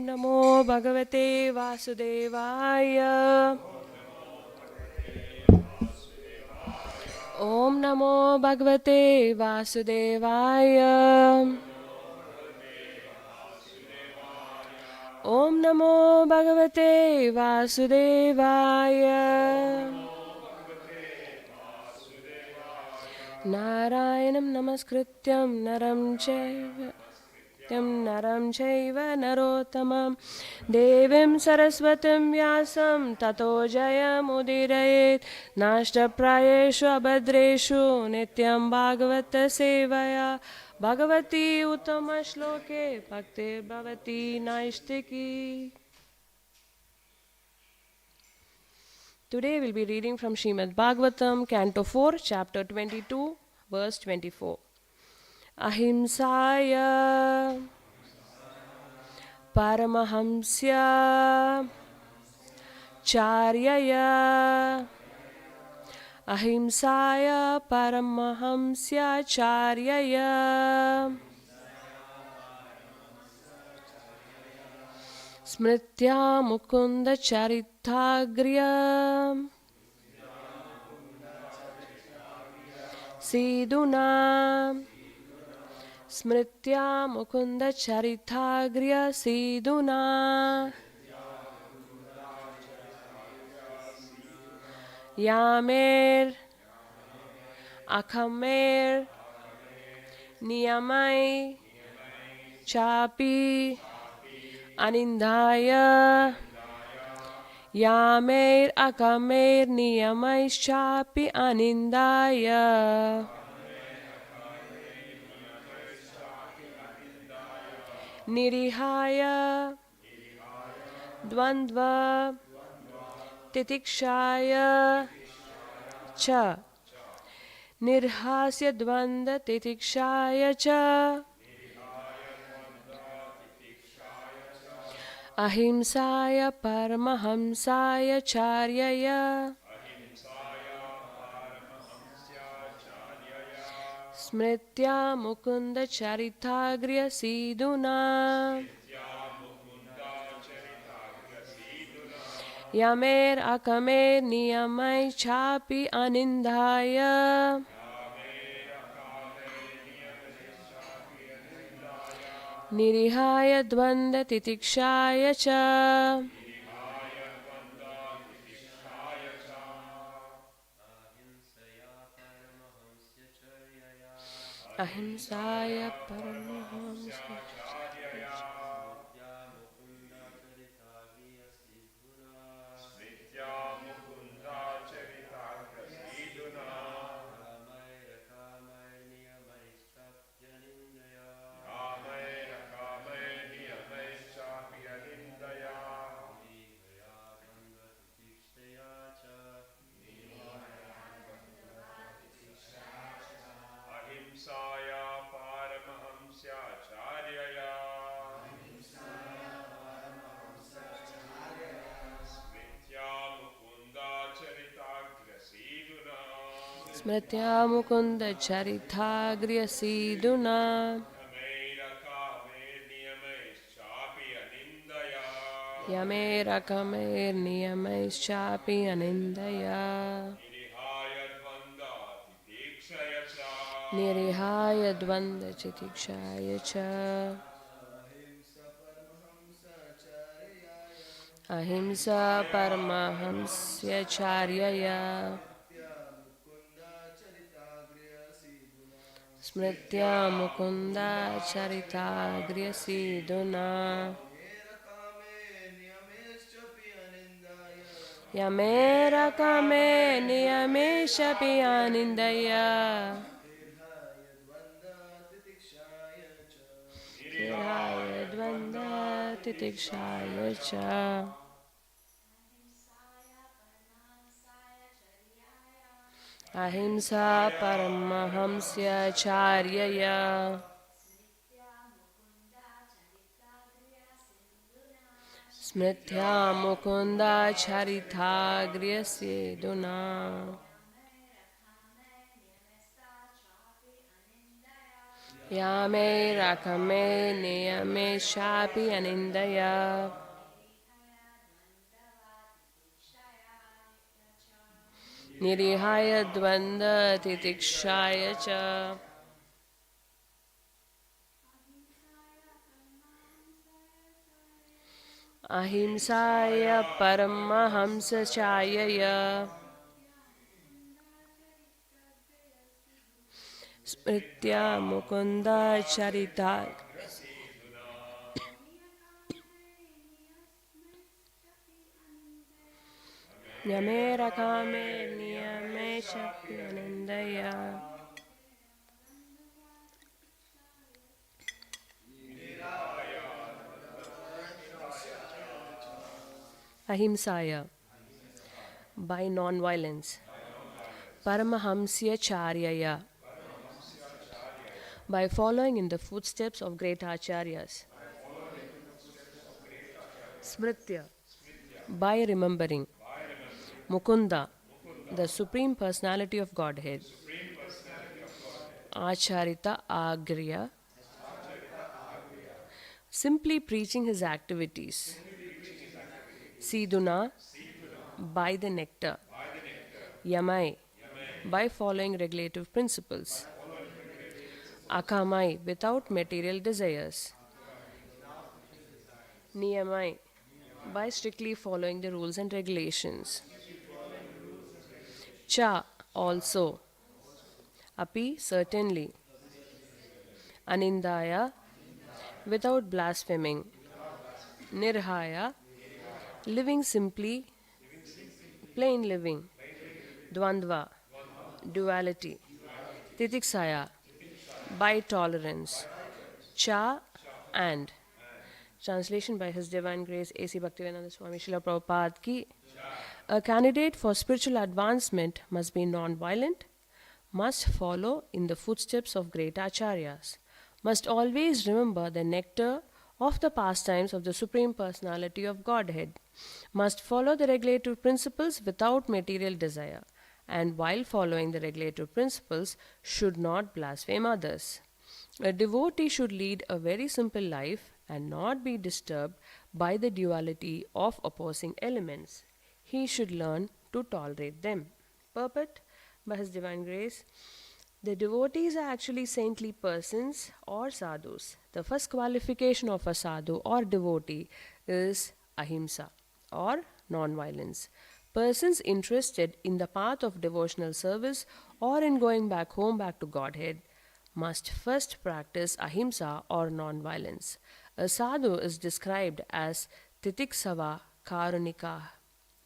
नमो भगवते वासुदेवाय। ॐ नमो भगवते वासुदेवाय। ॐ नमो भगवते वासुदेवाय। नारायणं नमस्कृत्यं नरं चैव नरोत्तमं देवीं सरस्वतीं व्यासं ततो जयमुदीरयेत्। नष्टप्रायेषु अभद्रेषु नित्यं भागवत सेवया Bhagwati उत्तमश्लोके भक्तिर्भवती नैष्टिकी। Today we'll be reading from Srimad Bhagavatam, Canto 4, Chapter 22, Verse 24. Ahimsaya Paramahamsya Charyaya. Ahimsaya Paramahamsya Charyaya. Smritya Mukunda Charithagrya Siduna. Smritya Mukunda Charithagrya Siduna. Yamer Akamer Niyamai Chapi Anindaya. Yamer Akamer Niyamai Chapi Anindaya. Nirihaya Dvandva Titikshaya Cha. Nirhasya Dvanda Titikshaya Cha. Ahimsaya Paramahamsaya Charyaya. Smritya Mukunda Charithagrya Siduna. Yamer Akamer Niyamai Chapi Anindaya. Nirihaya Dvanda Titikshaya Cha. Ahimsaya Paramahamsya Smritya Mukunda Charithagrya Siduna. Yamer Akamer Niyamais Chapi Anindaya. Nirihaya Dvanda Titikshaya Cha. Ahimsa Paramahamsya Charyaya. Smritya Mukunda Charithagrya Siduna. Yamera Kame Niyamesha Piyanindaya. Kiraya Dvanda Titikshaya Cha. Ahimsa Paramahamsya Charyaya. Smritya Mukunda Charithagrya Siduna. Yame rakame niyame shapi anindaya. Nirihaya dvanda titikshaya cha. Ahimsaya paramahamsa chayaya. Smritya mukunda charita. Yame rakame niyame shapi anindaya. Ahimsaya, by non-violence. Paramahamsya charyaya, by following in the footsteps of great ācāryas. Smritya, by remembering. Mukunda, the Supreme Personality of Godhead. Acharita Agriya, simply preaching his activities. Siduna, by the nectar. Yamai, by following regulative principles. Akamai, without material desires. Niyamai, by strictly following the rules and regulations. Cha, also. Api, certainly. Anindaya, without blaspheming. Nirhaya, living simply, plain living. Dvandva, duality. Titiksaya, by tolerance. Cha, and. Translation by His Divine Grace A.C. Bhaktivedanta Swami Srila Prabhupada ki. A candidate for spiritual advancement must be non-violent, must follow in the footsteps of great ācāryas, must always remember the nectar of the pastimes of the Supreme Personality of Godhead, must follow the regulative principles without material desire, and while following the regulative principles should not blaspheme others. A devotee should lead a very simple life and not be disturbed by the duality of opposing elements. He should learn to tolerate them. Purport by His Divine Grace. The devotees are actually saintly persons or sadhus. The first qualification of a sadhu or devotee is ahimsa or non-violence. Persons interested in the path of devotional service or in going back home, back to Godhead, must first practice ahimsa or non-violence. A sadhu is described as titiksava karunika.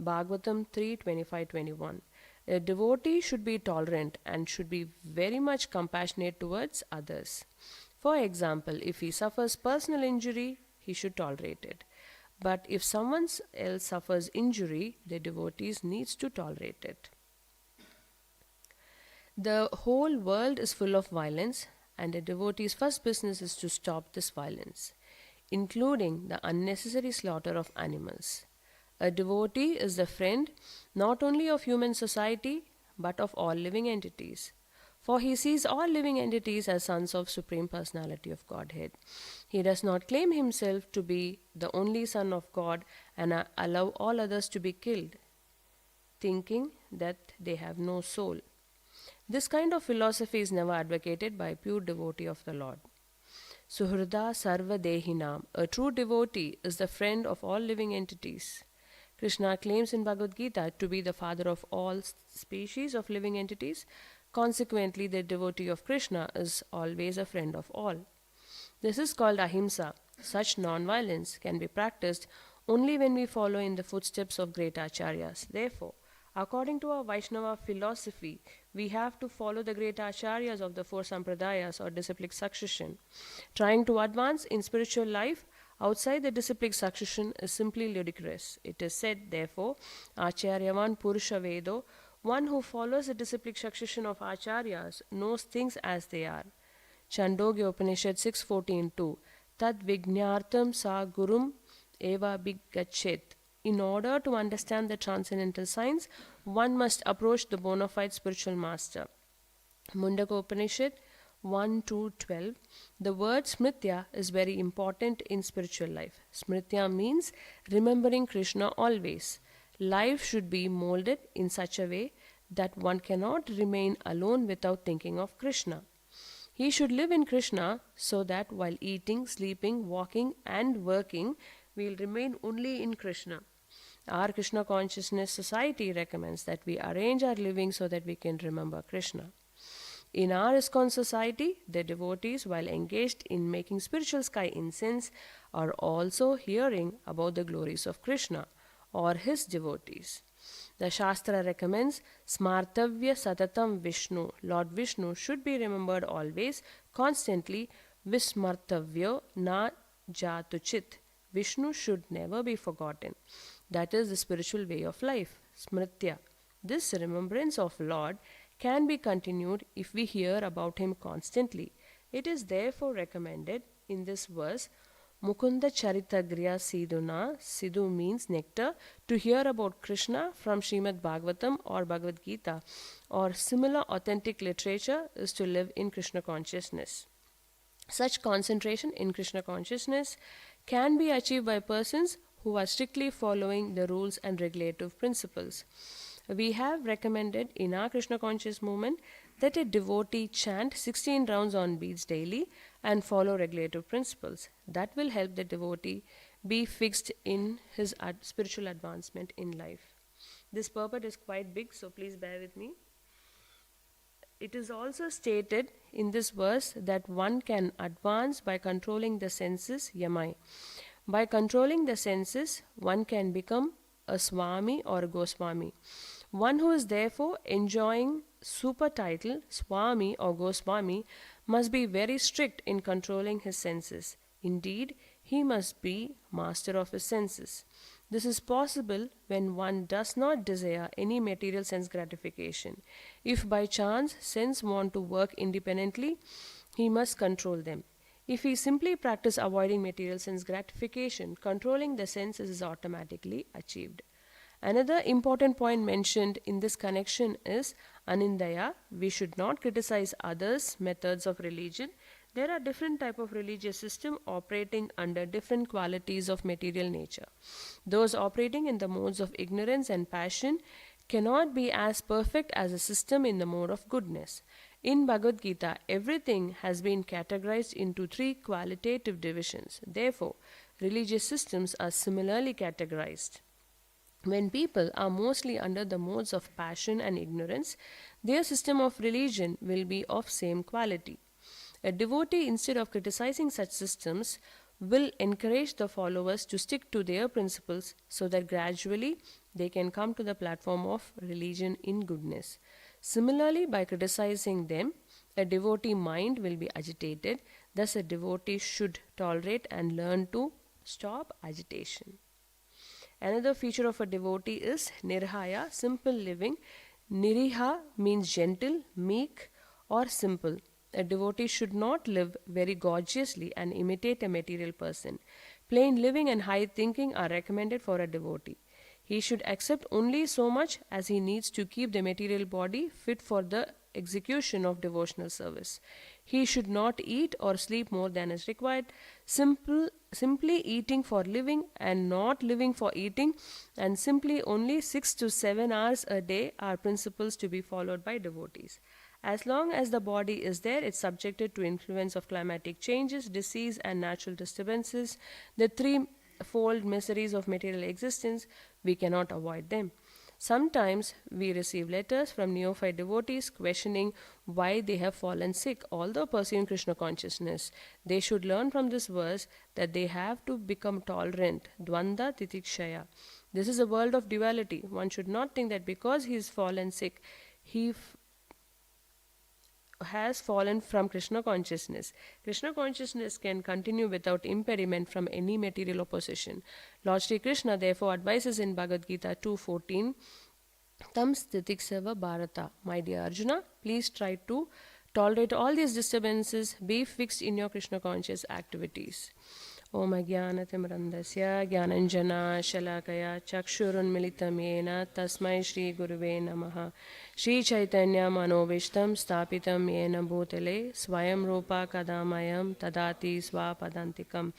Bhagavatam 3:25-21. A devotee should be tolerant and should be very much compassionate towards others. For example, if he suffers personal injury, he should tolerate it. But if someone else suffers injury, the devotee needs to tolerate it. The whole world is full of violence, and a devotee's first business is to stop this violence, including the unnecessary slaughter of animals. A devotee is the friend not only of human society but of all living entities, for he sees all living entities as sons of Supreme Personality of Godhead. He does not claim himself to be the only son of God and allow all others to be killed, thinking that they have no soul. This kind of philosophy is never advocated by a pure devotee of the Lord. Suhrda Sarva Dehinam, a true devotee, is the friend of all living entities. Krishna claims in Bhagavad Gita to be the father of all species of living entities. Consequently, the devotee of Krishna is always a friend of all. This is called ahimsa. Such non-violence can be practiced only when we follow in the footsteps of great ācāryas. Therefore, according to our Vaishnava philosophy, we have to follow the great ācāryas of the four sampradayas or disciplic succession. Trying to advance in spiritual life outside the disciplic succession is simply ludicrous. It is said, therefore, Acharyavan Purusha Vedo, one who follows the disciplic succession of ācāryas knows things as they are. Chandogya Upanishad 6.14.2 Tad Vignartam Sa Gurum Eva Bigachet. In order to understand the transcendental signs, one must approach the bona fide spiritual master. Mundaka Upanishad 1-12, the word smritya is very important in spiritual life. Smritya means remembering Krishna always. Life should be molded in such a way that one cannot remain alone without thinking of Krishna. He should live in Krishna so that while eating, sleeping, walking, and working, we will remain only in Krishna. Our Krishna Consciousness Society recommends that we arrange our living so that we can remember Krishna. In our ISKCON society, the devotees, while engaged in making spiritual sky incense, are also hearing about the glories of Krishna or his devotees. The Shastra recommends Smartavya Satatam Vishnu. Lord Vishnu should be remembered always, constantly. Vismartavya na jatuchit. Vishnu should never be forgotten. That is the spiritual way of life, Smritya. This remembrance of Lord can be continued if we hear about him constantly. It is therefore recommended in this verse, Mukunda Charitagriya Siduna, Sidhu means nectar, to hear about Krishna from Srimad Bhagavatam or Bhagavad Gita or similar authentic literature is to live in Krishna consciousness. Such concentration in Krishna consciousness can be achieved by persons who are strictly following the rules and regulative principles. We have recommended in our Krishna conscious movement that a devotee chant 16 rounds on beads daily and follow regulative principles. That will help the devotee be fixed in his spiritual advancement in life. This purport is quite big, so please bear with me. It is also stated in this verse that one can advance by controlling the senses, yamai. By controlling the senses, one can become a Swami or a Goswami. One who is therefore enjoying super title Swami or Goswami must be very strict in controlling his senses. Indeed, he must be master of his senses. This is possible when one does not desire any material sense gratification. If by chance sense want to work independently, he must control them. If we simply practice avoiding material sense gratification, controlling the senses is automatically achieved. Another important point mentioned in this connection is anindaya. We should not criticize others' methods of religion. There are different types of religious system operating under different qualities of material nature. Those operating in the modes of ignorance and passion cannot be as perfect as a system in the mode of goodness. In Bhagavad Gita, everything has been categorized into 3 qualitative divisions. Therefore, religious systems are similarly categorized. When people are mostly under the modes of passion and ignorance, their system of religion will be of same quality. A devotee, instead of criticizing such systems, will encourage the followers to stick to their principles so that gradually they can come to the platform of religion in goodness. Similarly, by criticizing them, a devotee mind will be agitated. Thus, a devotee should tolerate and learn to stop agitation. Another feature of a devotee is nirhaya, simple living. Niriha means gentle, meek, or simple. A devotee should not live very gorgeously and imitate a material person. Plain living and high thinking are recommended for a devotee. He should accept only so much as he needs to keep the material body fit for the execution of devotional service. He should not eat or sleep more than is required. Simply eating for living and not living for eating, and simply only 6 to 7 hours a day are principles to be followed by devotees. As long as the body is there, it's subjected to influence of climatic changes, disease, and natural disturbances. The threefold miseries of material existence, we cannot avoid them. Sometimes we receive letters from neophyte devotees questioning why they have fallen sick, although pursuing Krishna consciousness. They should learn from this verse that they have to become tolerant, dvanda titikshaya. This is a world of duality. One should not think that because he is fallen sick, he has fallen from Krishna consciousness. Krishna consciousness can continue without impediment from any material opposition. Lord Sri Krishna therefore advises in Bhagavad Gita 2:14, Tam stitiksava bharata. My dear Arjuna, please try to tolerate all these disturbances, be fixed in your Krishna conscious activities. Om Ajnanatimrandasya Jnananjana Shalakaya Chakshurunmilitam Yena Tasmai Shri Guruve Namaha. Shri Chaitanya Manovishtam Stapitam Yena Bhutale Swayam Rupa Kadamayam Tadati Swapadantikam.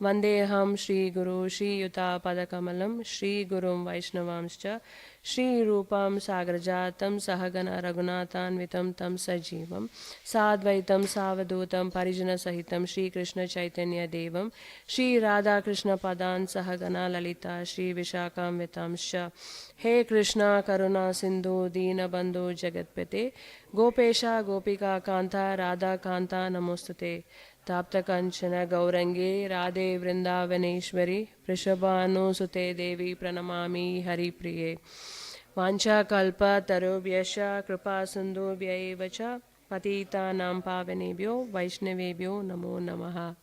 Vandeham Shri Guru Shri Yuta Padakamalam Shri Gurum Vaishnavamscha Shri Rupam Sagrajatam Sahagana Raghunathan Vitam Tam Sajivam Sadvaitam Savadutam Parijana Sahitam Shri Krishna Chaitanya Devam Shri Radha Krishna Padan Sahagana Lalita Shri Vishakam Vitamscha. He Krishna Karuna Sindhu Dina Bandhu Jagatpate Gopesha Gopika Kanta Radha Kanta Namostate Tapta Kanchana Gaurangi Radhe Vrindavaneshwari Prishabhanu Sute Devi Pranamami Hari Priye Vancha Kalpa Tarubhyasha Kripa Sindhu Vyayevacha Patita Nam Pavanebhyo Vaishnavebhyo Namo Namaha.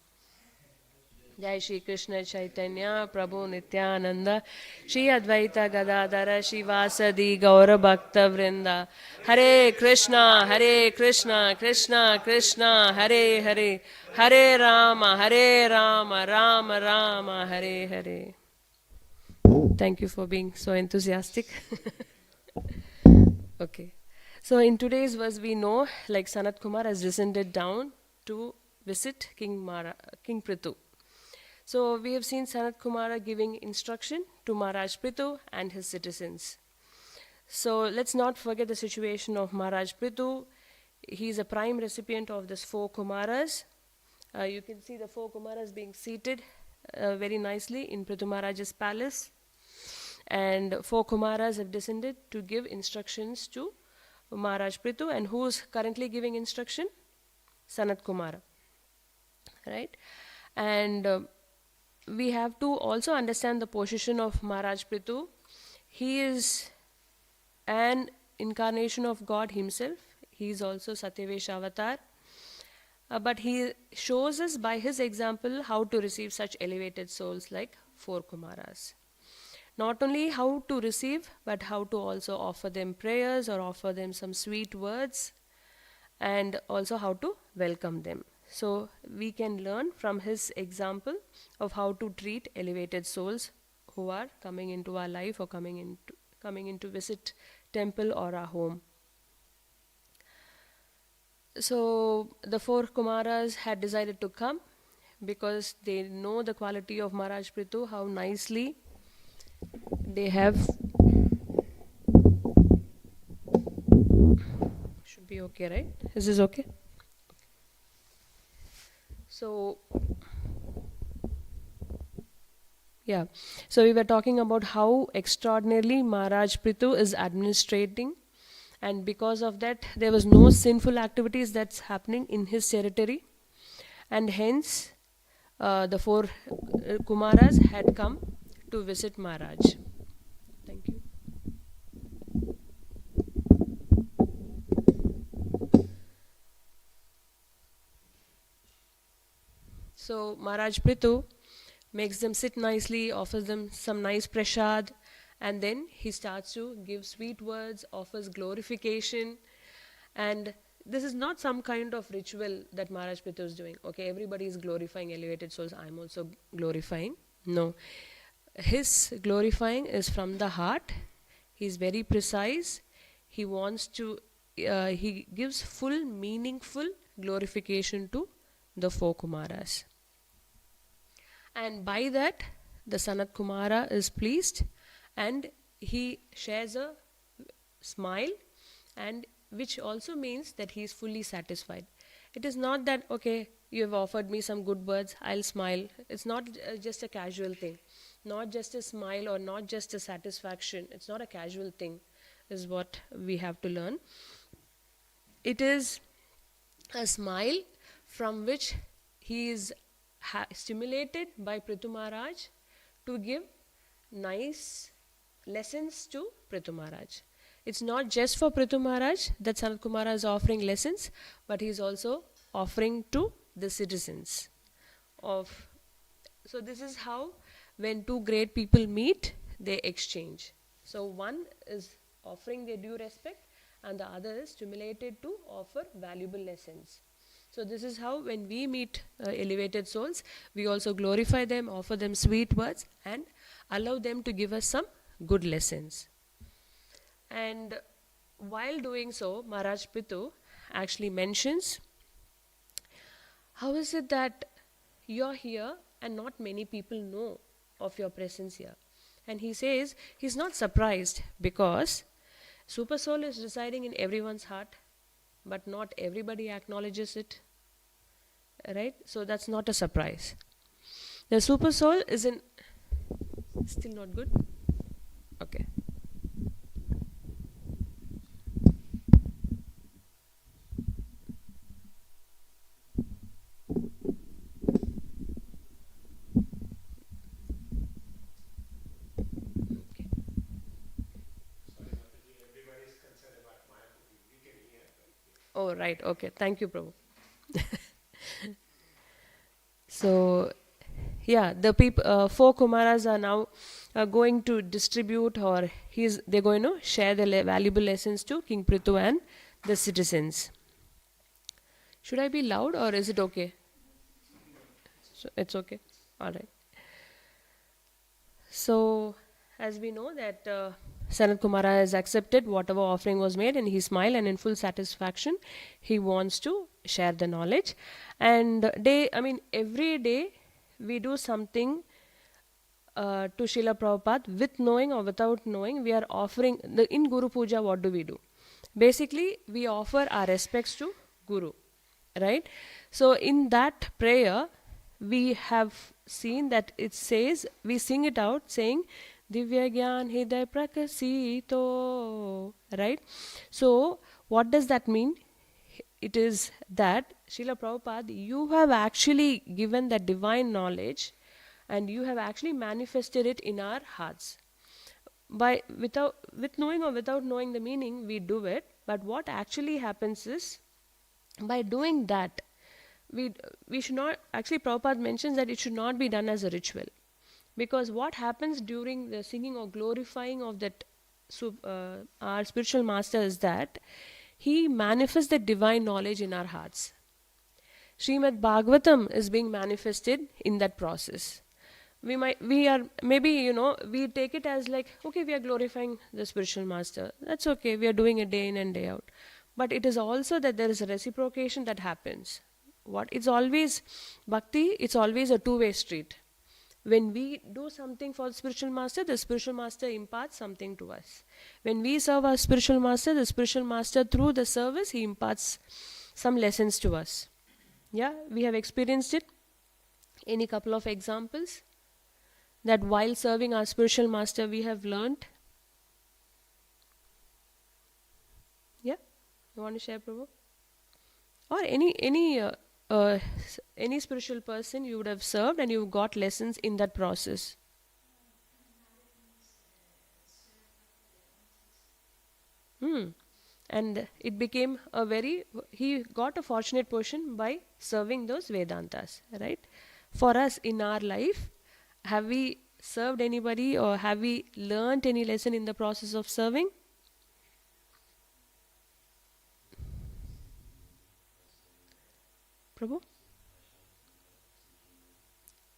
Jai Shri Krishna Chaitanya Prabhu Nityananda Shri Advaita Gadadhara Shivasadi Gaura Bhakta Vrinda. Hare Krishna Krishna Krishna Hare Hare Hare Rama Rama Rama Hare Hare. Thank you for being so enthusiastic. Okay. So in today's verse we know like Sanat Kumar has descended down to visit King Prithu. So we have seen Sanat Kumara giving instruction to Maharaj Prithu and his citizens. So let's not forget the situation of Maharaj Prithu. He is a prime recipient of this 4 Kumaras. You can see the 4 Kumaras being seated very nicely in Prithu Maharaj's palace. And 4 Kumaras have descended to give instructions to Maharaj Prithu. And who is currently giving instruction? Sanat Kumara. Right? And we have to also understand the position of Maharaj Prithu. He is an incarnation of God himself. He is also Satyavesh avatar. But he shows us by his example how to receive such elevated souls like 4 Kumaras. Not only how to receive, but how to also offer them prayers or offer them some sweet words, and also how to welcome them. So we can learn from his example of how to treat elevated souls who are coming into our life or coming in to visit temple or our home. So the 4 Kumaras had decided to come because they know the quality of Maharaj Prithu, how nicely they have. Should be okay, right? Is this okay? So, yeah. So we were talking about how extraordinarily Maharaj Prithu is administrating, and because of that there was no sinful activities that's happening in his territory, and hence the 4 Kumaras had come to visit Maharaj. Thank you. So Maharaj Prithu makes them sit nicely, offers them some nice prasad, and then he starts to give sweet words, offers glorification. And this is not some kind of ritual that Maharaj Prithu is doing. Okay, everybody is glorifying elevated souls, I'm also glorifying. No. His glorifying is from the heart. He is very precise. He wants to, he gives full meaningful glorification to the 4 Kumaras. And by that, the Sanat Kumara is pleased and he shares a smile, and which also means that he is fully satisfied. It is not that, okay, you have offered me some good words, I'll smile. It's not just a casual thing. Not just a smile or not just a satisfaction. It's not a casual thing, is what we have to learn. It is a smile from which he is stimulated by Prithu Maharaj to give nice lessons to Prithu Maharaj. It's not just for Prithu Maharaj that Sanat Kumara is offering lessons, but he is also offering to the citizens of. So this is how when 2 great people meet, they exchange. So one is offering their due respect and the other is stimulated to offer valuable lessons. So this is how when we meet elevated souls, we also glorify them, offer them sweet words, and allow them to give us some good lessons. And while doing so, Maharaj Pitu actually mentions, how is it that you're here and not many people know of your presence here? And he says he's not surprised because Super Soul is residing in everyone's heart, but not everybody acknowledges it. Right? So that's not a surprise. The Super Soul is in. Still not good? Okay. Oh, right. Okay. Thank you, Prabhu. So, yeah, the four Kumaras are now going to distribute, or they're going to share the valuable lessons to King Prithu and the citizens. Should I be loud or is it okay? So it's okay. All right. So, as we know that Sanat Kumara has accepted whatever offering was made, and he smiled, and in full satisfaction, he wants to share the knowledge. And every day we do something to Srila Prabhupada with knowing or without knowing. We are offering in Guru Puja. What do we do? Basically, we offer our respects to Guru, right? So in that prayer, we have seen that it says, we sing it out saying, Divya Gyan Hriday Prakasito, right? So what does that mean? It is that, Srila Prabhupada, you have actually given that divine knowledge and you have actually manifested it in our hearts. With knowing or without knowing the meaning, we do it. But what actually happens is, by doing that, we should not, actually Prabhupada mentions that it should not be done as a ritual. Because what happens during the singing or glorifying of that our spiritual master is that he manifests the divine knowledge in our hearts. Srimad Bhagavatam is being manifested in that process. We take it as like, okay, we are glorifying the spiritual master. That's okay, we are doing it day in and day out. But it is also that there is a reciprocation that happens. It's always, bhakti, it's always a two-way street. When we do something for the spiritual master imparts something to us. When we serve our spiritual master, the spiritual master, through the service, he imparts some lessons to us. Yeah, we have experienced it. Any couple of examples that while serving our spiritual master we have learned? Yeah, you want to share, Prabhu? Or any spiritual person you would have served and you got lessons in that process. And it became he got a fortunate position by serving those Vedantas, right? For us in our life, have we served anybody or have we learnt any lesson in the process of serving? Prabhu?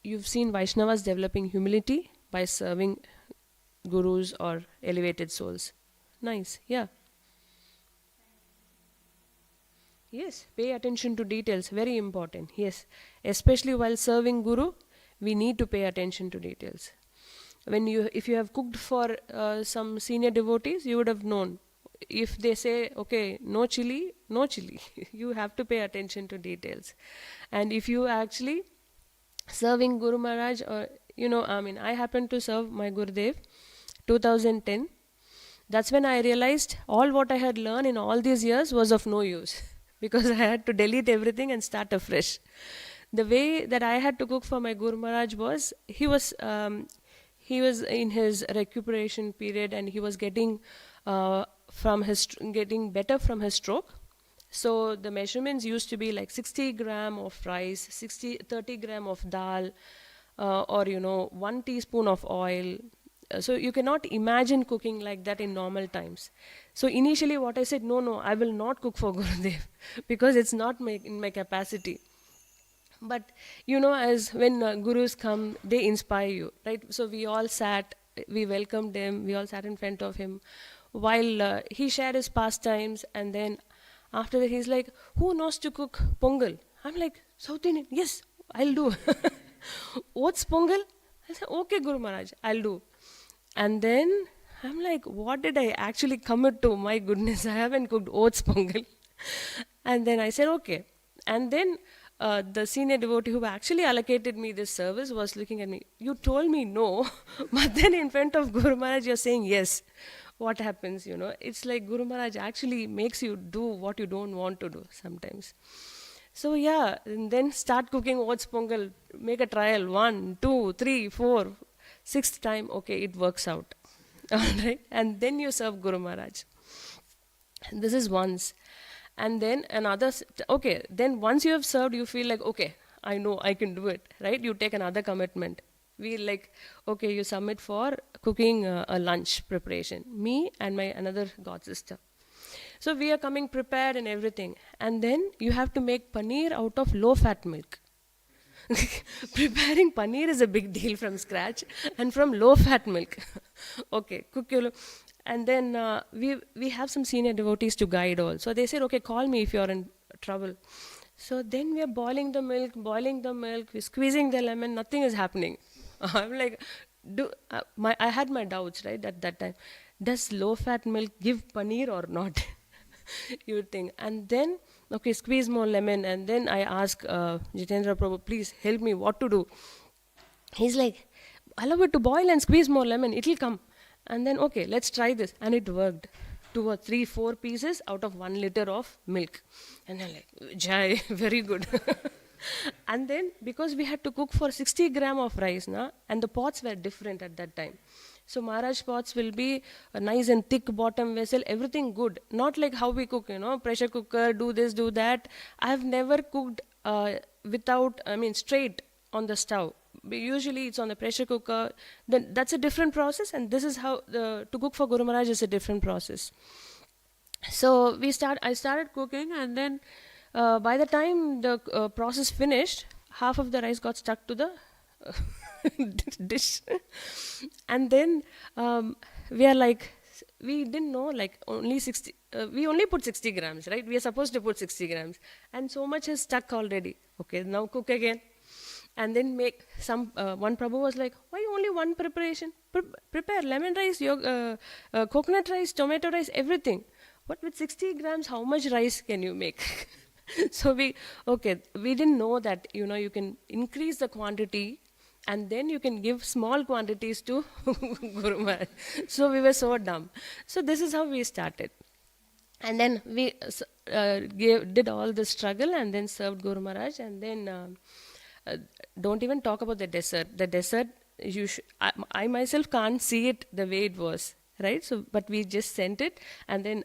You've seen Vaishnavas developing humility by serving gurus or elevated souls. Nice, yeah. Yes, pay attention to details, very important. Yes, especially while serving Guru, we need to pay attention to details. If you have cooked for some senior devotees, you would have known. If they say, okay, no chili, no chili. You have to pay attention to details. And if you actually serving Guru Maharaj, or I happened to serve my Gurudev 2010. That's when I realized all what I had learned in all these years was of no use. Because I had to delete everything and start afresh. The way that I had to cook for my Guru Maharaj was, he was in his recuperation period and he was getting better from his stroke. So the measurements used to be like 60 gram of rice, 30 gram of dal, or 1 teaspoon of oil, So you cannot imagine cooking like that in normal times. So initially what I said, no, I will not cook for Gurudev because it's not in my capacity. But as when gurus come, they inspire you, right? So we all sat, we welcomed him, we all sat in front of him while he shared his pastimes. And then after that he's like, who knows to cook pongal? I'm like, South Indian, yes, I'll do. What's pongal? I said, okay, Guru Maharaj, I'll do. And then I'm like, what did I actually commit to? My goodness, I haven't cooked oats pongal. And then I said, okay. And then the senior devotee who actually allocated me this service was looking at me. You told me no, but then in front of Guru Maharaj, you're saying yes. What happens, It's like Guru Maharaj actually makes you do what you don't want to do sometimes. So yeah, and then start cooking oats pongal, make a trial, 1, 2, 3, 4, sixth time, okay, it works out. All right, and then you serve Guru Maharaj. This is once. And then another, okay, then once you have served, you feel like, okay, I know I can do it, right? You take another commitment. We like, okay, you submit for cooking a lunch preparation, me and my another god sister. So we are coming prepared and everything. And then you have to make paneer out of low fat milk. Preparing paneer is a big deal from scratch and from low fat milk. Okay, cook your. And then we have some senior devotees to guide all. So they said, okay, call me if you're in trouble. So then we are boiling the milk, we're squeezing the lemon, nothing is happening. I'm like, I had my doubts, right, at that time. Does low fat milk give paneer or not? You would think. And then, okay, squeeze more lemon. And then I ask Jitendra Prabhu, please help me, what to do? He's like, allow it to boil and squeeze more lemon, it'll come. And then, okay, let's try this. And it worked. 2 or 3, 4 pieces out of 1 liter of milk. And then like, Jai, very good. And then, because we had to cook for 60 gram of rice, and the pots were different at that time. So Maharaj pots will be a nice and thick bottom vessel, everything good. Not like how we cook, pressure cooker, do this, do that. I have never cooked straight on the stove. Usually it's on the pressure cooker. Then that's a different process, and this is how to cook for Guru Maharaj is a different process. So I started cooking, and then by the time the process finished, half of the rice got stuck to the dish. And then we are like, we didn't know, like only 60, we only put 60 grams, right? We are supposed to put 60 grams. And so much is stuck already. Okay, now cook again. And then make some, one Prabhu was like, why only one preparation? Prepare lemon rice, coconut rice, tomato rice, everything. But with 60 grams, how much rice can you make? So we didn't know that, you can increase the quantity and then you can give small quantities to Guru Maharaj. So we were so dumb. So this is how we started. And then we did all the struggle and then served Guru Maharaj. And then don't even talk about the dessert. The dessert, I myself can't see it the way it was, right? So, but we just sent it, and then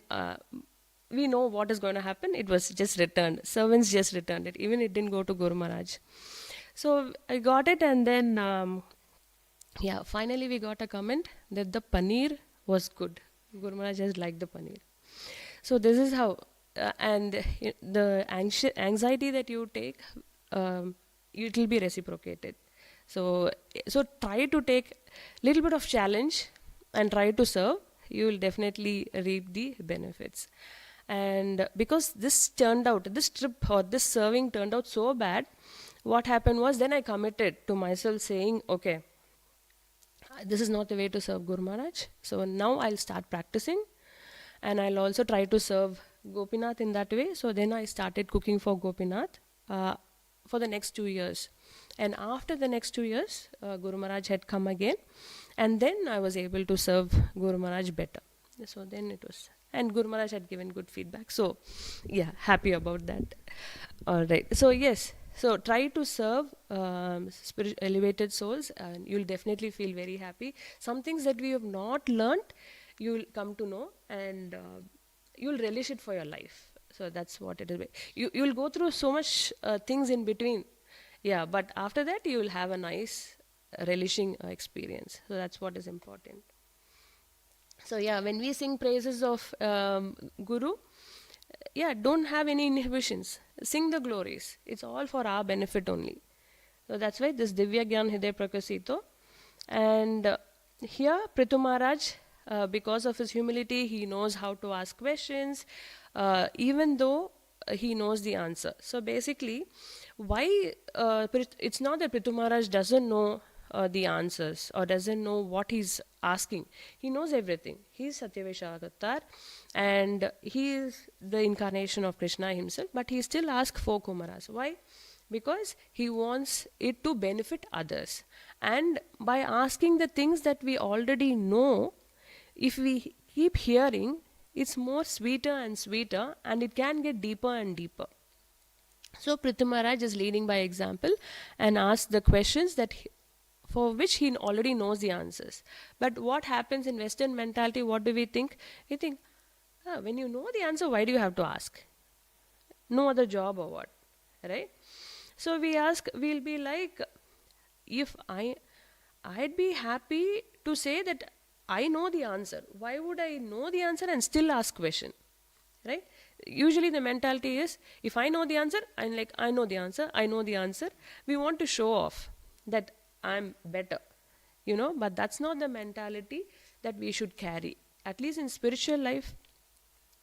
we know what is going to happen. It was just returned. Servants just returned it. Even it didn't go to Guru Maharaj. So I got it, and then finally we got a comment that the paneer was good. Guru Maharaj has liked the paneer. So this is how, and the anxiety that you take, it will be reciprocated. So try to take little bit of challenge and try to serve. You will definitely reap the benefits. And because this trip or this serving turned out so bad, what happened was, then I committed to myself saying, okay, this is not the way to serve Guru Maharaj. So now I'll start practicing, and I'll also try to serve Gopinath in that way. So then I started cooking for Gopinath for the next 2 years. And after the next 2 years, Guru Maharaj had come again, and then I was able to serve Guru Maharaj better. So then it was, and Guru Maharaj had given good feedback. So yeah, happy about that. All right. So yes, so try to serve elevated souls, and you'll definitely feel very happy. Some things that we have not learned, you'll come to know, and you'll relish it for your life. So that's what it is. You'll go through so much things in between. Yeah, but after that you will have a nice relishing experience. So that's what is important. So yeah, when we sing praises of Guru, yeah, don't have any inhibitions. Sing the glories. It's all for our benefit only. So that's why this Divya Gyan Hriday Prakasito. And here Prithu Maharaj, because of his humility, he knows how to ask questions, even though he knows the answer. So basically, why it's not that Prithu Maharaj doesn't know the answers or doesn't know what he's asking. He knows everything. He's Satyavesha Avatar and he is the incarnation of Krishna himself, but he still asks 4 Kumaras. Why? Because he wants it to benefit others. And by asking the things that we already know, if we keep hearing, it's more sweeter and sweeter and it can get deeper and deeper. So Prithu Maharaj is leading by example and asks the questions that for which he already knows the answers. But what happens in Western mentality, what do we think? We think, when you know the answer, why do you have to ask? No other job or what? Right? So we ask, we'll be like, if I'd be happy to say that I know the answer. Why would I know the answer and still ask question? Right? Usually the mentality is, if I know the answer, I'm like, I know the answer, I know the answer. We want to show off that I'm better, but that's not the mentality that we should carry. At least in spiritual life,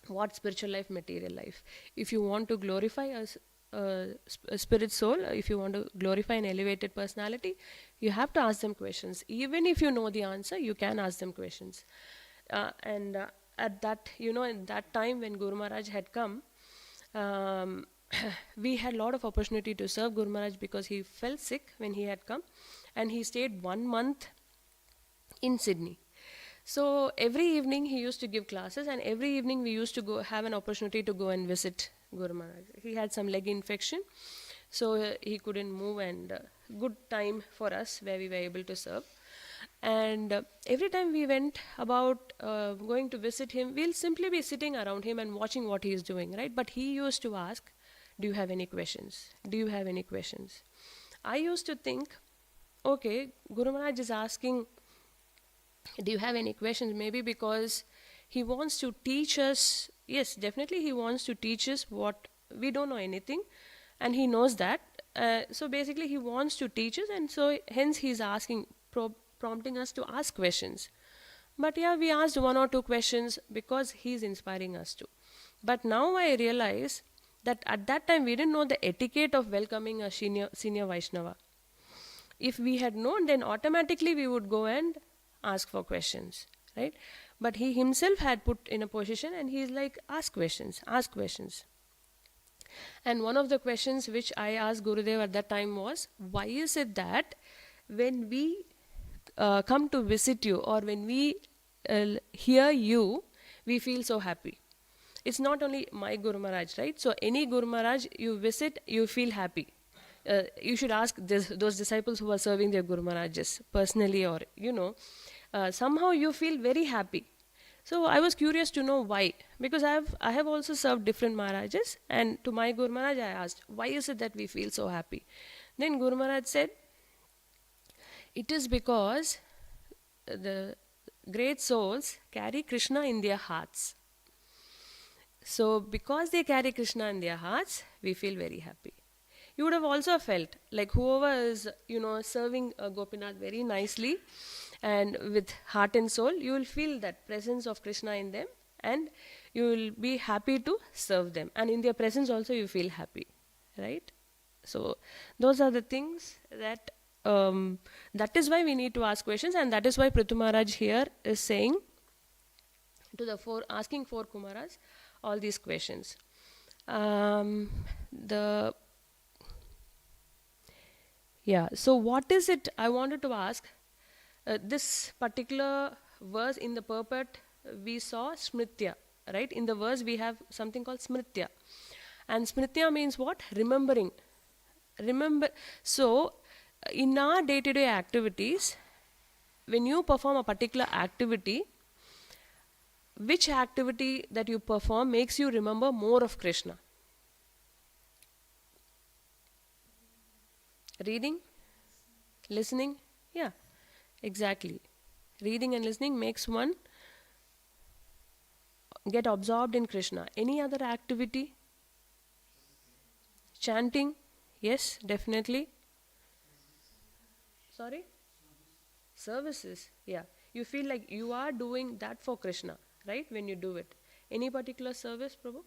what spiritual life, material life? If you want to glorify a spirit soul, if you want to glorify an elevated personality, you have to ask them questions. Even if you know the answer, you can ask them questions. At that, in that time when Guru Maharaj had come, we had a lot of opportunity to serve Guru Maharaj because he fell sick when he had come and he stayed 1 month in Sydney. So every evening he used to give classes and every evening we used to go have an opportunity to go and visit Guru Maharaj. He had some leg infection, so he couldn't move and good time for us where we were able to serve. And every time we went about going to visit him, we'll simply be sitting around him and watching what he is doing, right? But he used to ask, do you have any questions? Do you have any questions? I used to think, okay, Guru Maharaj is asking, do you have any questions? Maybe because he wants to teach us. Yes, definitely he wants to teach us what we don't know anything, and he knows that. So basically he wants to teach us, and so hence he's asking, prompting us to ask questions. But yeah, we asked 1 or 2 questions because he's inspiring us to. But now I realize that at that time we didn't know the etiquette of welcoming a senior Vaishnava. If we had known, then automatically we would go and ask for questions, right? But he himself had put in a position and he's like, ask questions, ask questions. And one of the questions which I asked Gurudev at that time was, why is it that when we come to visit you or when we hear you, we feel so happy? It's not only my Guru Maharaj, right? So any Guru Maharaj you visit, you feel happy. You should ask those disciples who are serving their Guru Maharajas personally, or somehow you feel very happy. So I was curious to know why, because I have also served different Maharajas, and to my Guru Maharaj I asked, why is it that we feel so happy? Then Guru Maharaj said, it is because the great souls carry Krishna in their hearts. So because they carry Krishna in their hearts, we feel very happy. You would have also felt like whoever is, serving Gopinath very nicely and with heart and soul, you will feel that presence of Krishna in them and you will be happy to serve them. And in their presence also you feel happy, right? So those are the things that, that is why we need to ask questions, and that is why Prithu Maharaj here is saying to asking 4 Kumaras all these questions. So what is it I wanted to ask? This particular verse in the purport, we saw Smritya, right? In the verse we have something called Smritya. And Smritya means what? Remembering. Remember. So, in our day-to-day activities, when you perform a particular activity, which activity that you perform makes you remember more of Krishna? Reading? Listening? Yeah, exactly. Reading and listening makes one get absorbed in Krishna. Any other activity? Chanting? Yes, definitely. Sorry? Services. Yeah. You feel like you are doing that for Krishna, right? When you do it. Any particular service, Prabhu?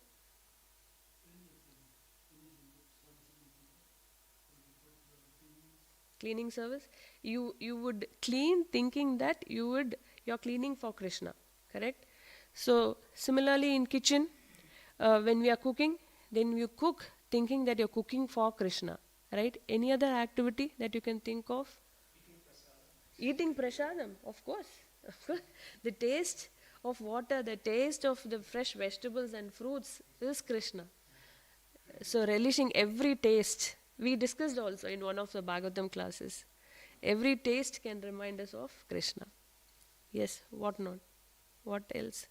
Cleaning service. You would clean thinking that you're cleaning for Krishna, correct? So similarly in kitchen, when we are cooking, then you cook thinking that you're cooking for Krishna, right? Any other activity that you can think of? Eating prasadam, of course. Of course. The taste of water, the taste of the fresh vegetables and fruits is Krishna. So relishing every taste. We discussed also in one of the Bhagavatam classes. Every taste can remind us of Krishna. Yes, what not? What else?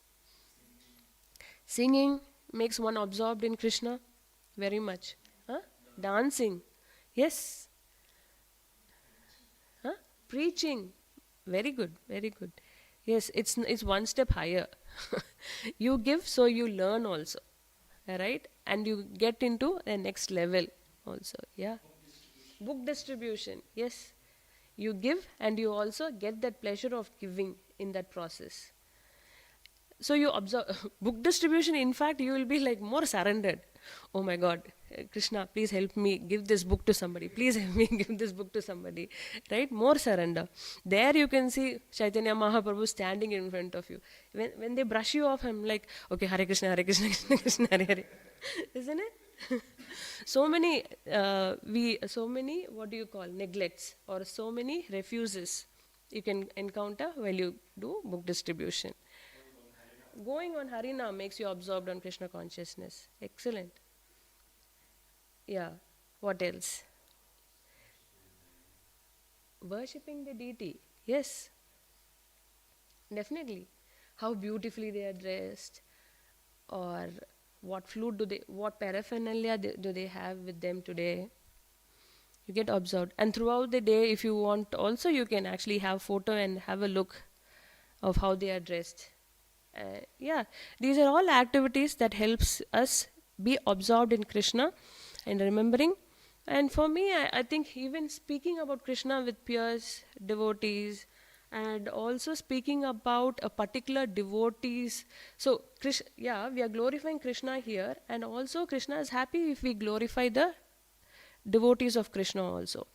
Singing makes one absorbed in Krishna very much. Huh? Dancing. Yes. Huh? Preaching. Very good, very good. Yes, it's one step higher. You give, so you learn also, right? And you get into the next level also. Yeah. Book distribution. Yes. You give, and you also get that pleasure of giving in that process. So you observe book distribution. In fact, you will be like more surrendered. Oh my God, Krishna, please help me give this book to somebody. Please help me give this book to somebody. Right? More surrender. There you can see Chaitanya Mahaprabhu standing in front of you. When they brush you off, I'm like, okay, Hare Krishna, Krishna Krishna, Hare Hare. Isn't it? So many, what do you call, neglects or so many refuses you can encounter while you do book distribution. Going on Harina makes you absorbed on Krishna consciousness. Excellent. Yeah. What else? Worshipping the deity. Yes, definitely. How beautifully they are dressed, or what paraphernalia do they have with them today. You get absorbed. And throughout the day, if you want, also you can actually have photo and have a look of how they are dressed. Yeah, these are all activities that helps us be absorbed in Krishna and remembering. And for me, I think even speaking about Krishna with peers, devotees, and also speaking about a particular devotees. So, yeah, we are glorifying Krishna here, and also Krishna is happy if we glorify the devotees of Krishna also.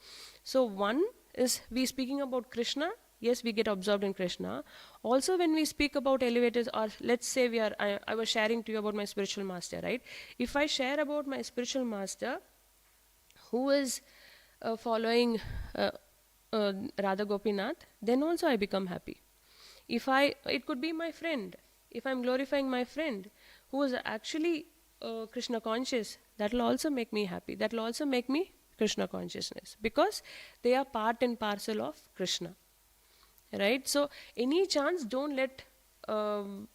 So one is we speaking about Krishna. Yes, we get absorbed in Krishna. Also, when we speak about elevators, or let's say I was sharing to you about my spiritual master, right? If I share about my spiritual master, who is following Radha Gopinath, then also I become happy. It could be my friend. If I'm glorifying my friend who is actually Krishna conscious, that will also make me happy. That will also make me Krishna consciousness, because they are part and parcel of Krishna, right? So any chance, don't let um,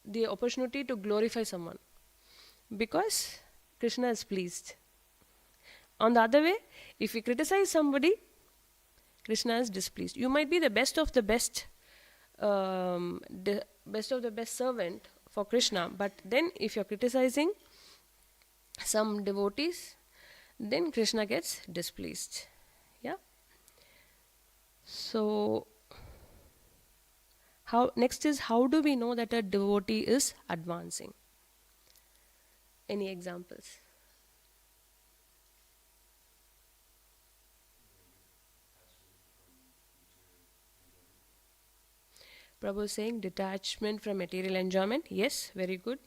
the opportunity to glorify someone, because Krishna is pleased. On the other way, if you criticize somebody, Krishna is displeased. You might be the best of the best, best of the best servant for Krishna, but then if you're criticizing some devotees, then Krishna gets displeased. Yeah. So, how do we know that a devotee is advancing? Any examples? Prabhu is saying detachment from material enjoyment. Yes, very good.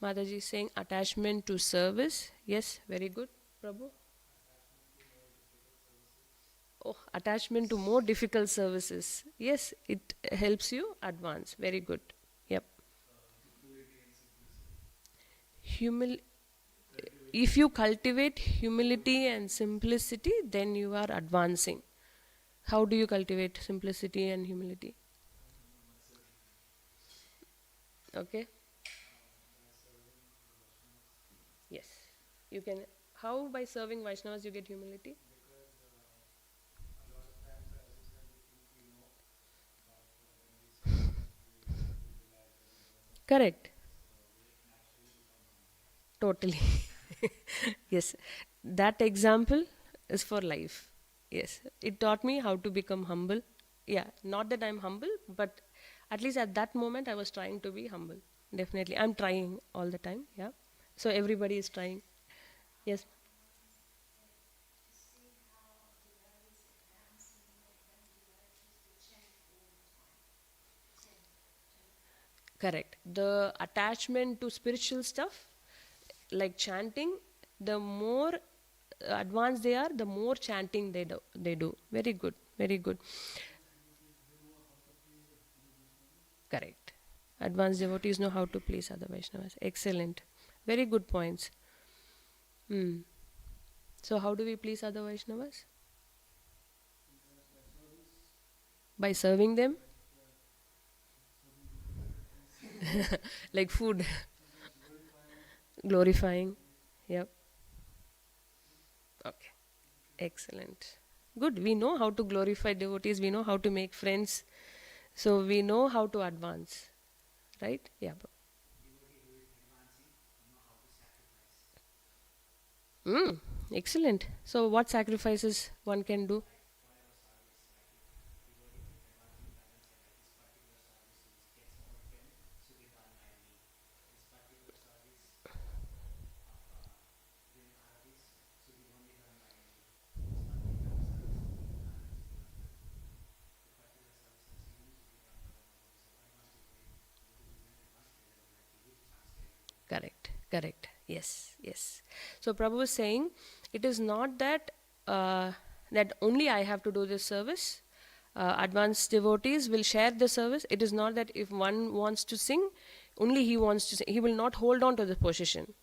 Mataji is saying attachment to service. Yes, very good. Prabhu? Oh, attachment to more difficult services. Yes, it helps you advance. Very good. Yep. Humil- if you cultivate humility and simplicity, then you are advancing. How do you cultivate simplicity and humility? Okay. Yes. You can. How by serving Vaishnavas you get humility? Correct. Totally. Yes. That example is for life. Yes. It taught me how to become humble. Yeah. Not that I'm humble, but at least at that moment I was trying to be humble. Definitely. I'm trying all the time. Yeah. So everybody is trying. Yes. Correct. The attachment to spiritual stuff, like chanting, the more advanced they are, the more chanting they do. They do. Very good. Very good. Correct. Advanced devotees know how to please other Vaishnavas. Excellent. Very good points. Hmm. So, how do we please other Vaishnavas? By serving them, like food, glorifying. Yep. Okay. Excellent. Good. We know how to glorify devotees. We know how to make friends. So, we know how to advance. Right? Yeah. Mm, excellent. So, what sacrifices one can do? Correct, correct. Yes, yes. So Prabhu is saying it is not that that only I have to do this service. Advanced devotees will share the service. It is not that if one wants to sing, only he wants to sing. He will not hold on to the position.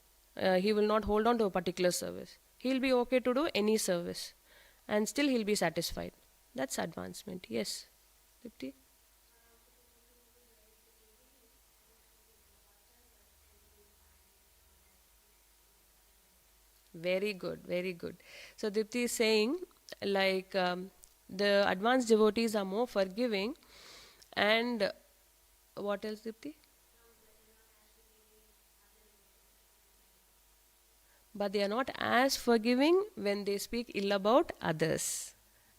He will not hold on to a particular service. He'll be okay to do any service, and still he'll be satisfied. That's advancement. Yes, Dipti. Very good, very good. So Dipti is saying, like, the advanced devotees are more forgiving, and what else, Dipti? But they are not as forgiving when they speak ill about others.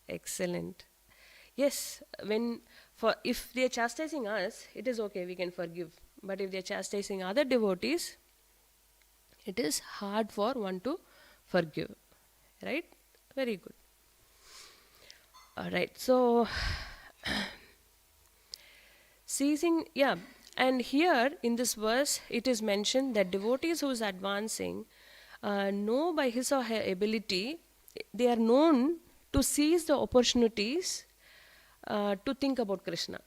Excellent. Yes, when for if they are chastising us, it is okay, we can forgive. But if they are chastising other devotees, it is hard for one to forgive. Right? Very good. All right. So ceasing, yeah. And here in this verse, it is mentioned that devotees who is advancing know by his or her ability, they are known to seize the opportunities to think about Krishna.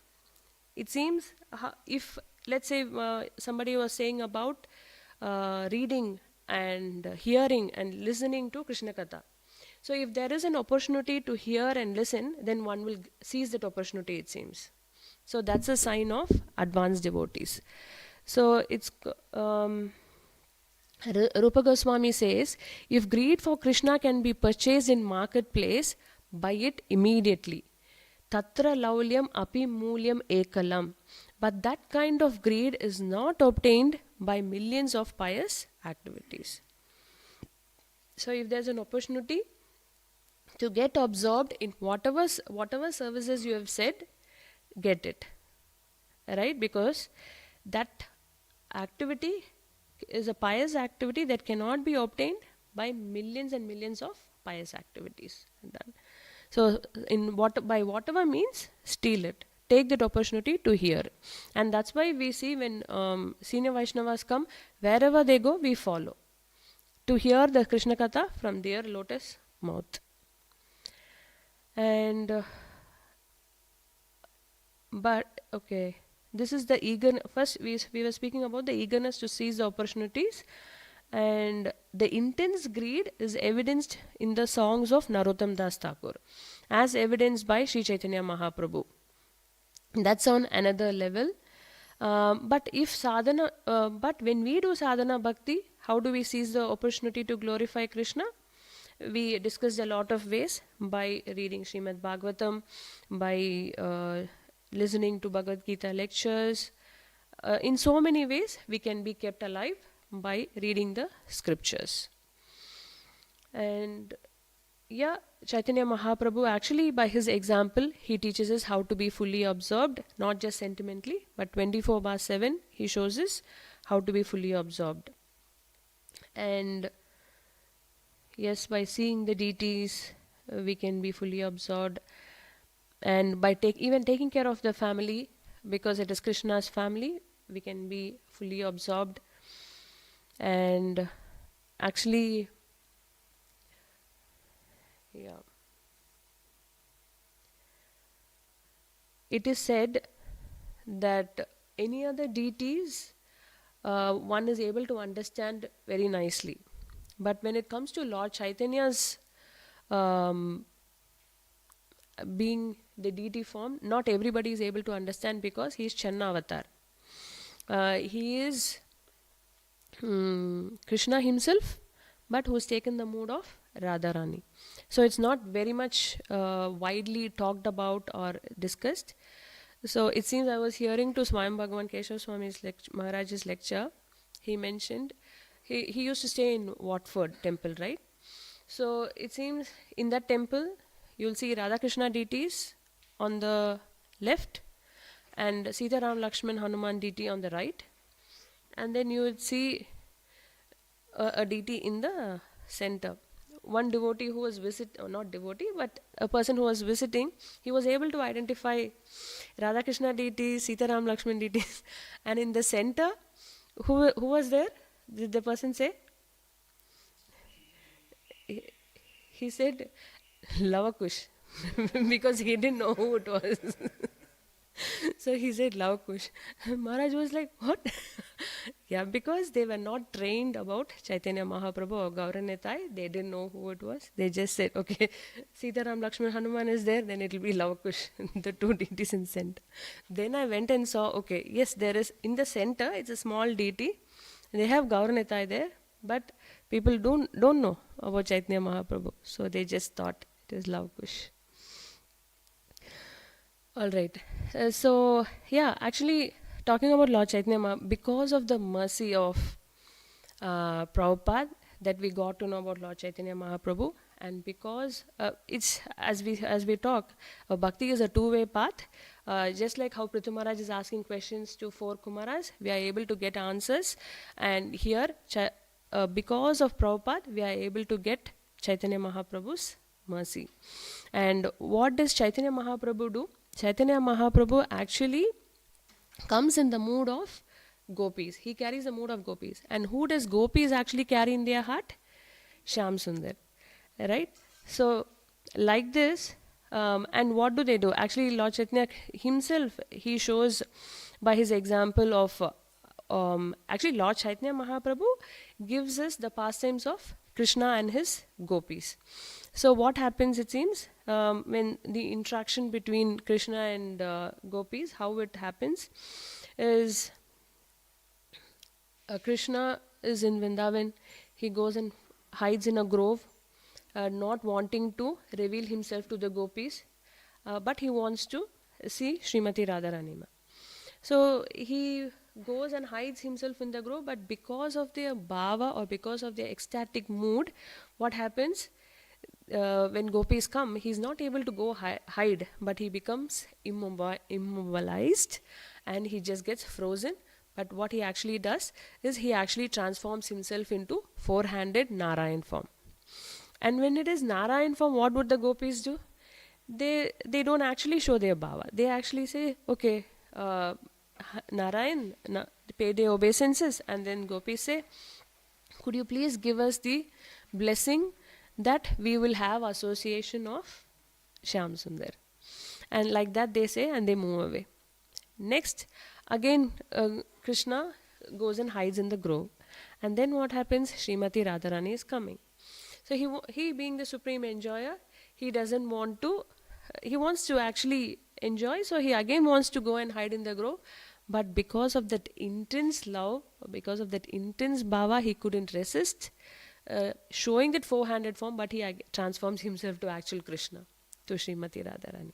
It seems if, let's say, somebody was saying about reading and hearing and listening to Krishna Katha. So, if there is an opportunity to hear and listen, then one will seize that opportunity, it seems. So, that's a sign of advanced devotees. So, it's Rupa Goswami says, if greed for Krishna can be purchased in marketplace, buy it immediately. Tatra laulyam api mulyam ekalam. But that kind of greed is not obtained by millions of pious activities. So if there's an opportunity to get absorbed in whatever services you have said, get it. Right? Because that activity is a pious activity that cannot be obtained by millions and millions of pious activities done. So, by whatever means, steal it. Take that opportunity to hear, and that's why we see when senior Vaishnavas come, wherever they go, we follow to hear the Krishna Katha from their lotus mouth. And but okay, this is the eager. First, we were speaking about the eagerness to seize the opportunities, and the intense greed is evidenced in the songs of Narottam Das Thakur, as evidenced by Sri Chaitanya Mahaprabhu. That's on another level. But when we do sadhana bhakti, how do we seize the opportunity to glorify Krishna? We discussed a lot of ways, by reading Srimad Bhagavatam, by listening to Bhagavad Gita lectures, in so many ways we can be kept alive by reading the scriptures. And yeah, Chaitanya Mahaprabhu actually, by his example, he teaches us how to be fully absorbed, not just sentimentally, but 24/7 he shows us how to be fully absorbed. And yes, by seeing the deities, we can be fully absorbed. And by even taking care of the family, because it is Krishna's family, we can be fully absorbed. And actually, yeah, it is said that any other deities one is able to understand very nicely. But when it comes to Lord Chaitanya's um, being the deity form, not everybody is able to understand because he is Channa avatar. He is Krishna himself, but who's taken the mood of Radharani. So it's not very much widely talked about or discussed. So it seems I was hearing to Swayam Bhagavan Keshav Swami's Maharaj's lecture. He mentioned he used to stay in Watford temple, right? So it seems in that temple you'll see Radha Krishna deities on the left and Sita Ram Lakshman Hanuman deity on the right, and then you would see a deity in the center. One devotee who was or not devotee, but a person who was visiting, he was able to identify Radha Krishna deities, Sita Ram Lakshman deities, and in the center, who was there? Did the person say? He said Lavakush because he didn't know who it was. So he said Lavakush. Maharaj was like, what? Yeah, because they were not trained about Chaitanya Mahaprabhu or Gauranitai. They didn't know who it was. They just said, okay, Sitaram Lakshman Hanuman is there, then it will be Lavakush, the two deities in center. Then I went and saw, okay, yes, there is in the center, it's a small deity. They have Gauranitai there, but people don't know about Chaitanya Mahaprabhu. So they just thought it is Lavakush. All right. So, yeah, actually, talking about Lord Chaitanya Mahaprabhu, because of the mercy of Prabhupada that we got to know about Lord Chaitanya Mahaprabhu, and because it's as we talk, bhakti is a two-way path. Just like how Prithu Maharaj is asking questions to four Kumaras, we are able to get answers, and here because of Prabhupada, we are able to get Chaitanya Mahaprabhu's mercy. And what does Chaitanya Mahaprabhu do? Chaitanya Mahaprabhu actually comes in the mood of gopis. He carries the mood of gopis. And who does gopis actually carry in their heart? Shyam Sundar. Right? So, like this, and what do they do? Actually, Lord Chaitanya himself, he shows by his example of, actually Lord Chaitanya Mahaprabhu gives us the pastimes of Krishna and his gopis. So what happens, it seems, when the interaction between Krishna and gopis, how it happens is Krishna is in Vrindavan. He goes and hides in a grove, not wanting to reveal himself to the gopis, but he wants to see Srimati Radharani. So he goes and hides himself in the grove, but because of their bhava or because of their ecstatic mood, what happens? When gopis come, he's not able to go hide, but he becomes immobilized and he just gets frozen. But what he actually does is he actually transforms himself into four-handed Narayan form. And when it is Narayan form, what would the gopis do? They don't actually show their bhava. They actually say, okay, Narayan, pay their obeisances, and then gopis say, could you please give us the blessing that we will have association of Shyam Sundar. And like that they say, and they move away. Next, again Krishna goes and hides in the grove. And then what happens? Srimati Radharani is coming. So he being the supreme enjoyer, he doesn't want to, he wants to actually enjoy, so he again wants to go and hide in the grove. But because of that intense love, because of that intense bhava, he couldn't resist showing that four-handed form, but he transforms himself to actual Krishna, to Srimati Radharani.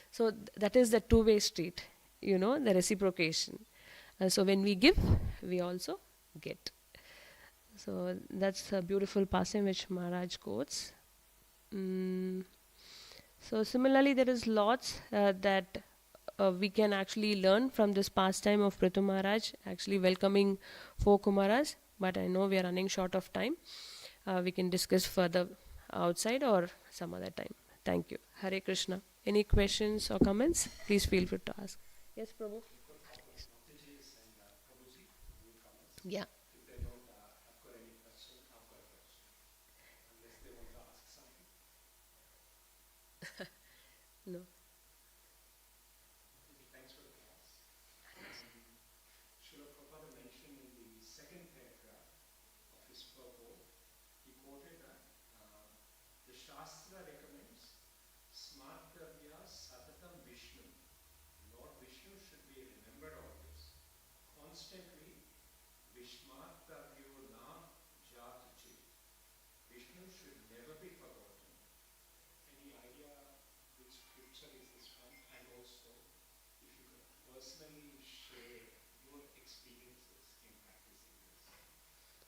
So that is the two-way street, the reciprocation. So when we give, we also get. So that's a beautiful pastime which Maharaj quotes. Mm. So similarly, there is lots that we can actually learn from this pastime of Prithu Maharaj, actually welcoming four Kumaras. But I know we are running short of time. We can discuss further outside or some other time. Thank you. Hare Krishna. Any questions or comments? Please feel free to ask. Yes, Prabhu. Yeah. No.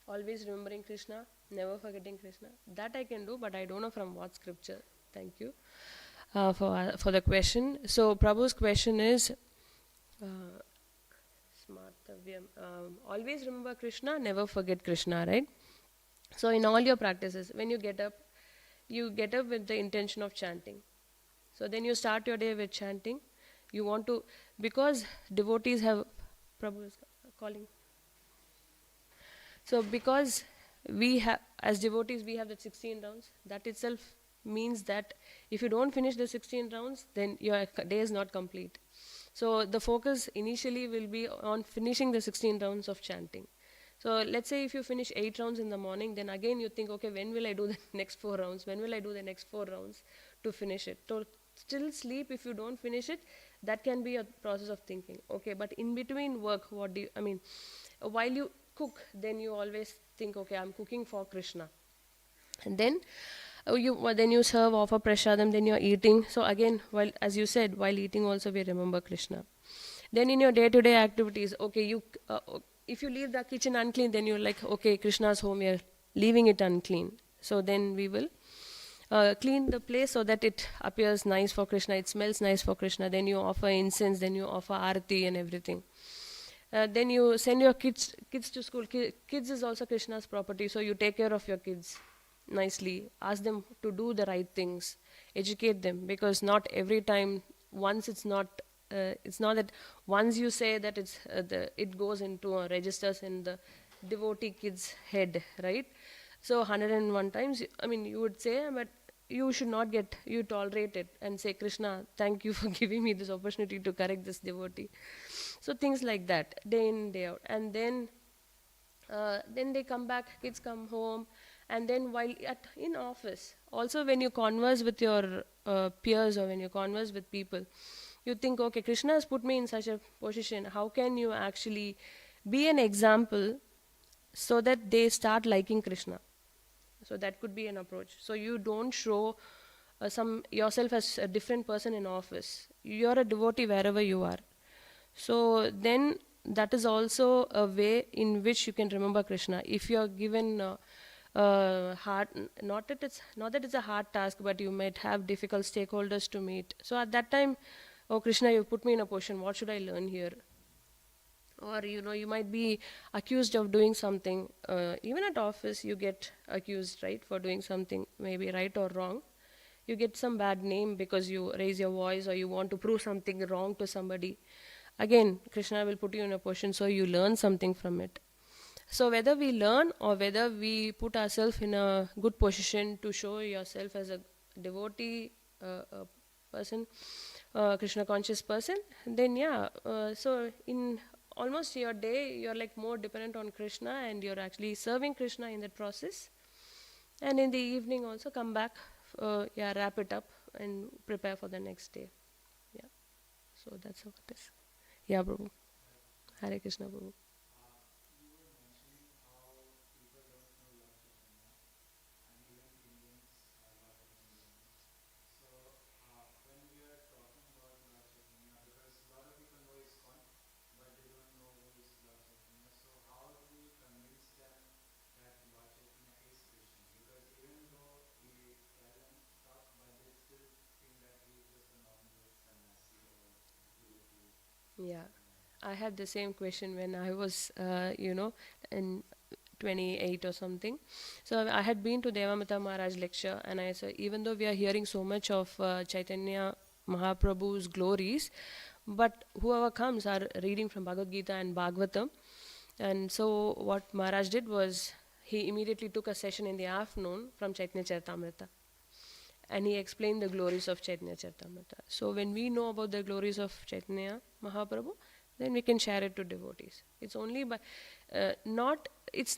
Always remembering Krishna, never forgetting Krishna. That I can do, but I don't know from what scripture. Thank you for the question. So Prabhu's question is, uh, Smartavyam, always remember Krishna, never forget Krishna, right? So in all your practices, when you get up with the intention of chanting. So then you start your day with chanting. You want to, because devotees have, Prabhu is calling. So because we have, as devotees, we have the 16 rounds. That itself means that if you don't finish the 16 rounds, then your day is not complete. So the focus initially will be on finishing the 16 rounds of chanting. So let's say if you finish 8 rounds in the morning, then again you think, okay, when will I do the next 4 rounds? When will I do the next 4 rounds to finish it? So still sleep if you don't finish it, that can be a process of thinking. Okay, but in between work, what do you, I mean, while you cook, then you always think, okay, I'm cooking for Krishna. And then then you serve, offer prasadam, then you're eating. So again, while, as you said, while eating also we remember Krishna. Then in your day-to-day activities, okay, if you leave the kitchen unclean, then you're like, okay, Krishna's home, we are leaving it unclean. So then we will clean the place so that it appears nice for Krishna, it smells nice for Krishna. Then you offer incense, then you offer arati and everything. Then you send your kids to school. Kids is also Krishna's property, so you take care of your kids nicely. Ask them to do the right things. Educate them, because not every time. Once it's not. It's not that once you say that it goes into registers in the devotee kid's head, right? So 101 times, I mean, you would say, but you should not you tolerate it and say, Krishna, thank you for giving me this opportunity to correct this devotee. So things like that, day in, day out. And then they come back, kids come home, and then while in office, also when you converse with your peers or when you converse with people, you think, okay, Krishna has put me in such a position. How can you actually be an example so that they start liking Krishna? So that could be an approach. So you don't show some yourself as a different person in office. You're a devotee wherever you are. So then that is also a way in which you can remember Krishna. If you are given hard, not that it's a hard task, but you might have difficult stakeholders to meet. So at that time, oh Krishna, you put me in a position. What should I learn here? Or you might be accused of doing something. Even at office, you get accused, right, for doing something, maybe right or wrong. You get some bad name because you raise your voice or you want to prove something wrong to somebody. Again, Krishna will put you in a position so you learn something from it. So whether we learn or whether we put ourselves in a good position to show yourself as a devotee person, Krishna conscious person, then yeah, so in almost your day, you're like more dependent on Krishna and you're actually serving Krishna in that process. And in the evening also come back, yeah, wrap it up and prepare for the next day. Yeah, so that's how it is. Yeah, Prabhu. Hare Krishna, Prabhu. Yeah, I had the same question when I was, in 28 or something. So I had been to Devamata Maharaj lecture, and I said, even though we are hearing so much of Chaitanya Mahaprabhu's glories, but whoever comes are reading from Bhagavad Gita and Bhagavatam. And so what Maharaj did was he immediately took a session in the afternoon from Chaitanya Charitamrita, and he explained the glories of Chaitanya Charitamrita. So when we know about the glories of Chaitanya Mahaprabhu, then we can share it to devotees. It's only by it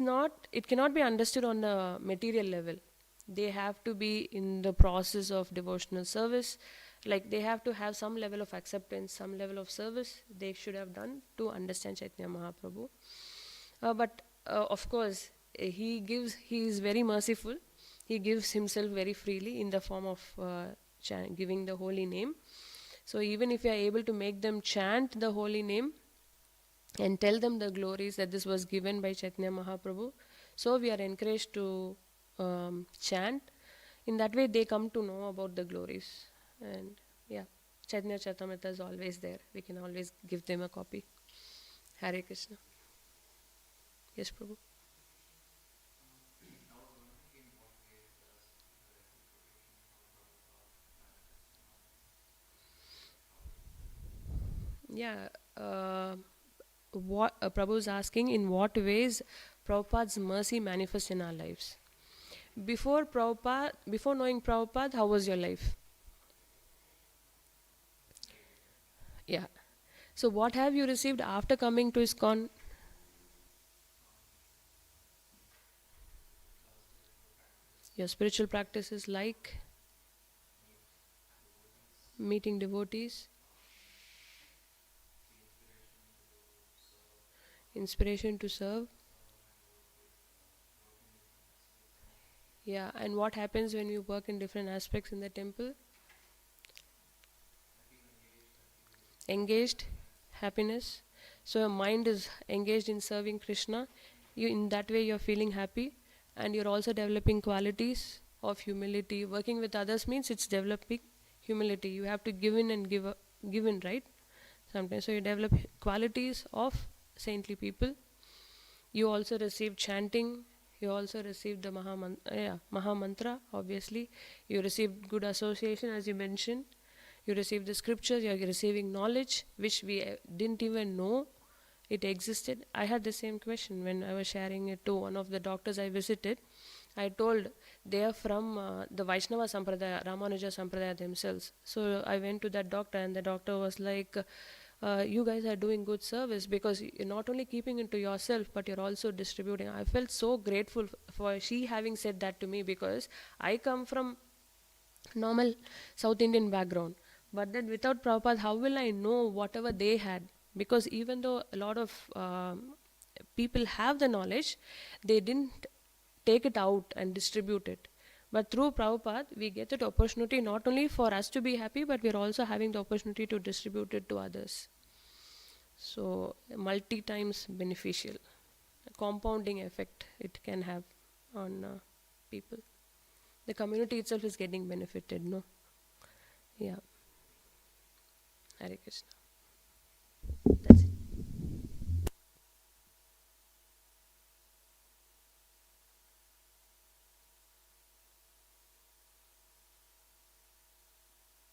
cannot be understood on a material level. They have to be in the process of devotional service, like they have to have some level of acceptance, some level of service they should have done to understand Chaitanya Mahaprabhu. But of course, he is very merciful. He gives himself very freely in the form of giving the holy name. So even if you are able to make them chant the holy name and tell them the glories that this was given by Chaitanya Mahaprabhu, so we are encouraged to chant. In that way, they come to know about the glories. And yeah, Chaitanya Charitamrita is always there. We can always give them a copy. Hare Krishna. Yes, Prabhu. Yeah. What Prabhu is asking, in what ways Prabhupada's mercy manifests in our lives. Before knowing Prabhupada, how was your life? Yeah. So what have you received after coming to ISKCON? Your spiritual practices like meeting devotees, inspiration to serve. Yeah, and what happens when you work in different aspects in the temple? Engaged, happiness. So your mind is engaged in serving Krishna. You in that way you're feeling happy, and you're also developing qualities of humility. Working with others means it's developing humility. You have to give in and give in, right? Sometimes so you develop qualities of saintly people. You also receive chanting. You also receive the Maha Mantra, obviously. You receive good association, as you mentioned. You receive the scriptures. You are receiving knowledge, which we didn't even know it existed. I had the same question when I was sharing it to one of the doctors I visited. I told they are from the Vaishnava Sampradaya, Ramanuja Sampradaya themselves. So I went to that doctor, and the doctor was like, you guys are doing good service because you're not only keeping it to yourself, but you're also distributing. I felt so grateful for she having said that to me, because I come from normal South Indian background. But then without Prabhupada, how will I know whatever they had? Because even though a lot of people have the knowledge, they didn't take it out and distribute it. But through Prabhupada, we get that opportunity not only for us to be happy, but we're also having the opportunity to distribute it to others. So, multi times beneficial. A compounding effect it can have on people. The community itself is getting benefited, no? Yeah. Hare Krishna.